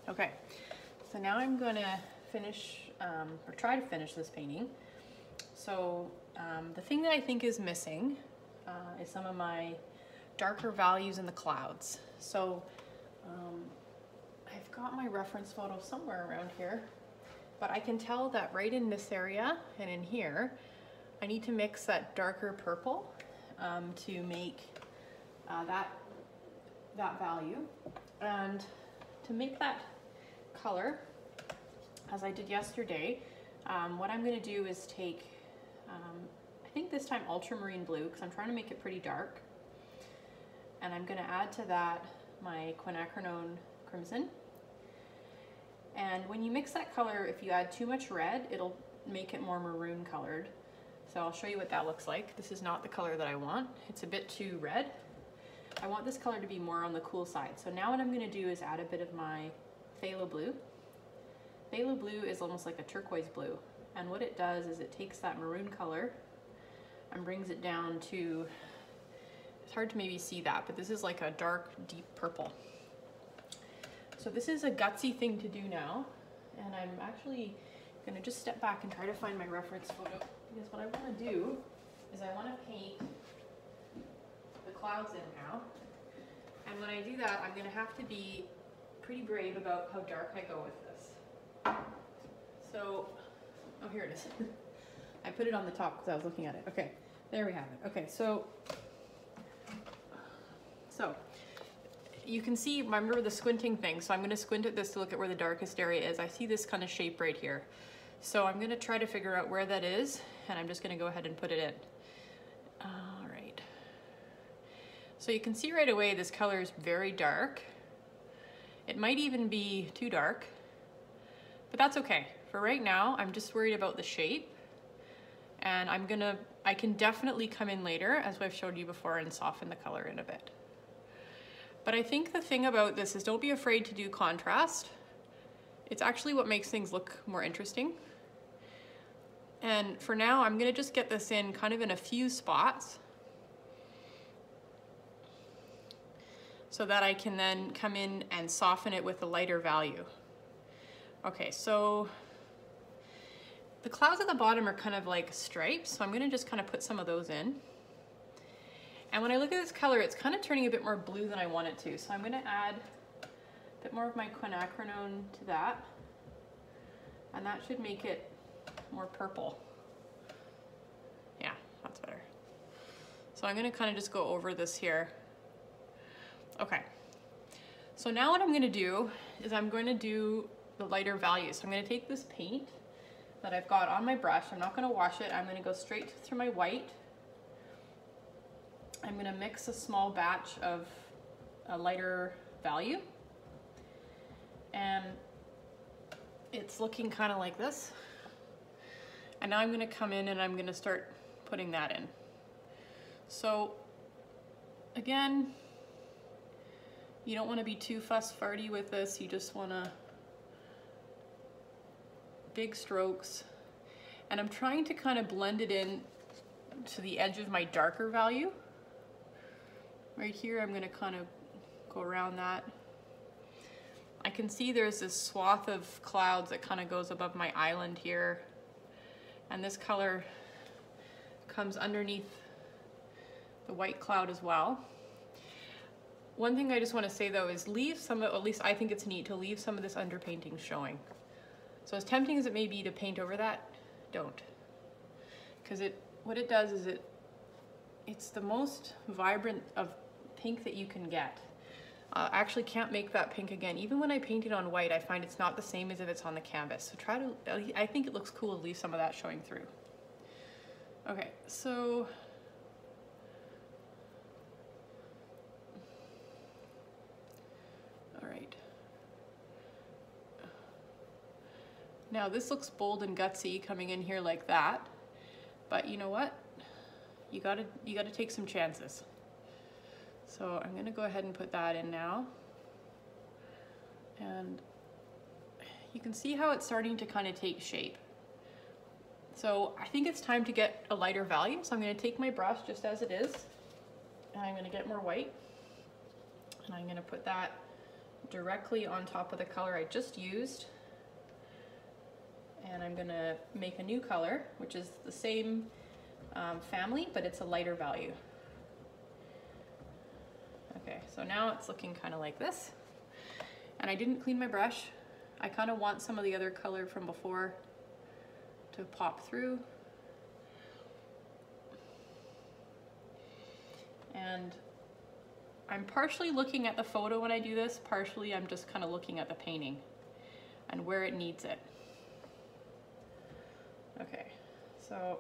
Okay, so now I'm gonna finish, or try to finish this painting. So the thing that I think is missing is some of my darker values in the clouds. So I've got my reference photo somewhere around here, but I can tell that right in this area and in here, I need to mix that darker purple to make that value. And to make that color, as I did yesterday, what I'm going to do is take, I think this time ultramarine blue, because I'm trying to make it pretty dark. And I'm going to add to that my quinacridone crimson. And when you mix that color, if you add too much red, it'll make it more maroon colored. So I'll show you what that looks like. This is not the color that I want. It's a bit too red. I want this color to be more on the cool side. So now what I'm going to do is add a bit of my phthalo blue. Phthalo blue is almost like a turquoise blue. And what it does is it takes that maroon color and brings it down to, it's hard to maybe see that, but this is like a dark, deep purple. So this is a gutsy thing to do now. And I'm actually going to just step back and try to find my reference photo. Because what I want to do is I want to paint the clouds in now. And when I do that, I'm going to have to be pretty brave about how dark I go with this. So, oh, here it is. I put it on the top because I was looking at it. Okay, there we have it. Okay, so you can see, remember the squinting thing. So I'm going to squint at this to look at where the darkest area is. I see this kind of shape right here. So I'm going to try to figure out where that is, and I'm just going to go ahead and put it in. All right. So you can see right away this color is very dark. It might even be too dark, but that's okay. For right now, I'm just worried about the shape, and I can definitely come in later, as I've showed you before, and soften the color in a bit. But I think the thing about this is don't be afraid to do contrast. It's actually what makes things look more interesting. And for now, I'm gonna just get this in kind of in a few spots so that I can then come in and soften it with a lighter value. Okay, so the clouds at the bottom are kind of like stripes, so I'm gonna just kind of put some of those in. And when I look at this color, it's kind of turning a bit more blue than I want it to. So I'm gonna add a bit more of my quinacridone to that. And that should make it more purple. Yeah, that's better. So I'm gonna kind of just go over this here. Okay, so now what I'm gonna do is I'm going to do the lighter values. So I'm gonna take this paint that I've got on my brush. I'm not gonna wash it. I'm gonna go straight through my white. I'm gonna mix a small batch of a lighter value. And it's looking kind of like this. And now I'm gonna come in and I'm gonna start putting that in. So again, you don't wanna be too fuss-farty with this. You just wanna big strokes. And I'm trying to kind of blend it in to the edge of my darker value. Right here, I'm gonna kind of go around that. I can see there's this swath of clouds that kind of goes above my island here. And this color comes underneath the white cloud as well. One thing I just want to say though is leave some of, at least I think it's neat to leave some of this underpainting showing. So as tempting as it may be to paint over that, don't. Because what it does is it's the most vibrant of pink that you can get. I actually can't make that pink again. Even when I paint it on white, I find it's not the same as if it's on the canvas. So try to, I think it looks cool to leave some of that showing through. Okay, so all right. Now this looks bold and gutsy coming in here like that, but you know what? You gotta take some chances. So I'm gonna go ahead and put that in now. And you can see how it's starting to kind of take shape. So I think it's time to get a lighter value. So I'm gonna take my brush just as it is, and I'm gonna get more white. And I'm gonna put that directly on top of the color I just used. And I'm gonna make a new color, which is the same family, but it's a lighter value. Okay, so now it's looking kind of like this. And I didn't clean my brush. I kind of want some of the other color from before to pop through. And I'm partially looking at the photo when I do this, partially I'm just kind of looking at the painting and where it needs it. Okay, so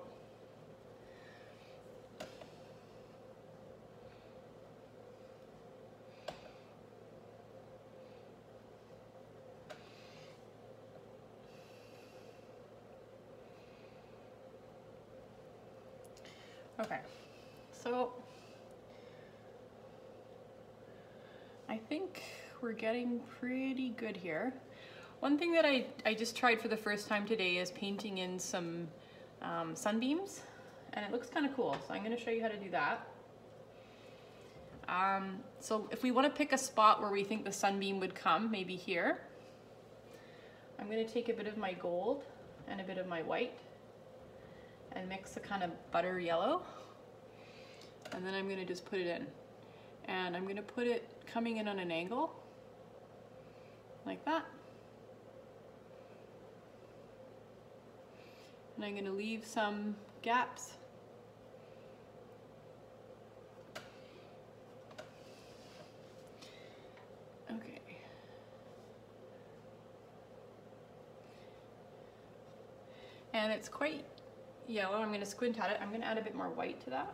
I think we're getting pretty good here. One thing that I just tried for the first time today is painting in some sunbeams, and it looks kind of cool. So I'm going to show you how to do that. So if we want to pick a spot where we think the sunbeam would come, maybe here, I'm going to take a bit of my gold and a bit of my white and mix a kind of butter yellow, and then I'm going to just put it in, and I'm going to put it coming in on an angle like that, and I'm going to leave some gaps. Okay. And it's quite yellow. I'm going to squint at it. I'm going to add a bit more white to that.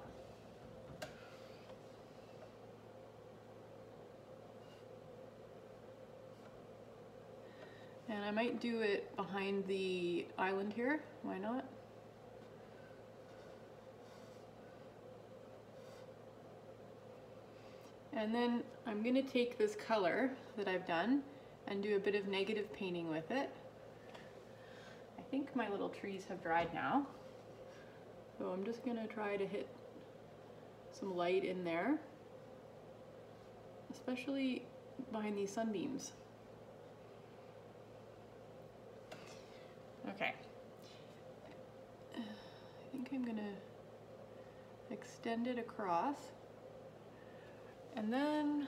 And I might do it behind the island here. Why not? And then I'm going to take this color that I've done and do a bit of negative painting with it. I think my little trees have dried now. So I'm just going to try to hit some light in there, especially behind these sunbeams. Okay. I think I'm going to extend it across. And then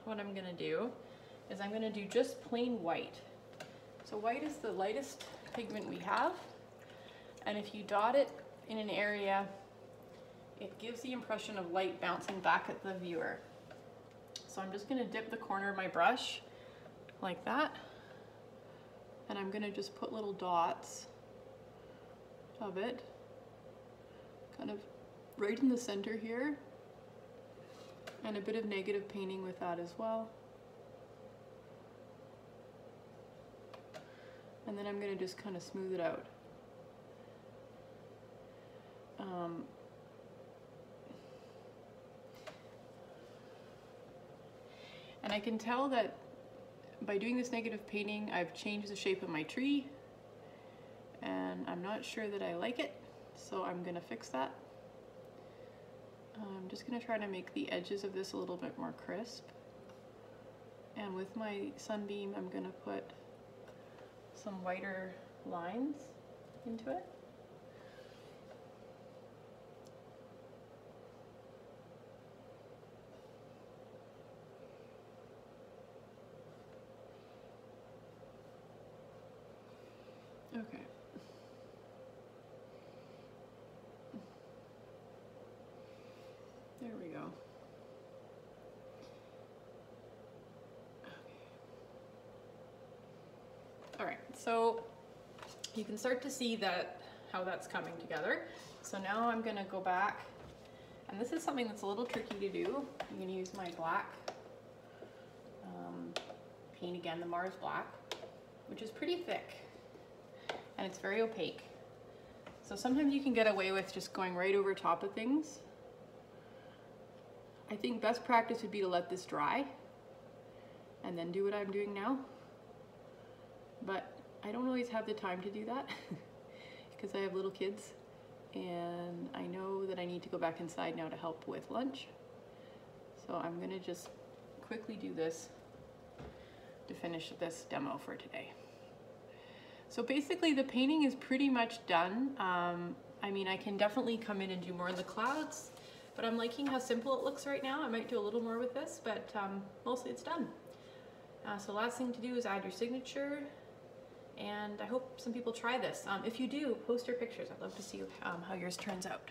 what I'm going to do is I'm going to do just plain white. So white is the lightest pigment we have, and if you dot it in an area, it gives the impression of light bouncing back at the viewer. So I'm just going to dip the corner of my brush like that, and I'm going to just put little dots of it kind of right in the center here, and a bit of negative painting with that as well. And then I'm going to just kind of smooth it out. And I can tell that by doing this negative painting, I've changed the shape of my tree, and I'm not sure that I like it, so I'm going to fix that. I'm just going to try to make the edges of this a little bit more crisp. And with my sunbeam, I'm going to put some whiter lines into it. Okay. There we go. All right, so you can start to see that how that's coming together. So now I'm going to go back, and this is something that's a little tricky to do. I'm going to use my black paint again, the Mars Black, which is pretty thick, and it's very opaque. So sometimes you can get away with just going right over top of things. I think best practice would be to let this dry and then do what I'm doing now. But I don't always have the time to do that because I have little kids, and I know that I need to go back inside now to help with lunch. So I'm gonna just quickly do this finish this demo for today. So basically the painting is pretty much done. I mean, I can definitely come in and do more in the clouds, but I'm liking how simple it looks right now. I might do a little more with this, but mostly it's done. So last thing to do is add your signature, and I hope some people try this. If you do, post your pictures. I'd love to see how yours turns out.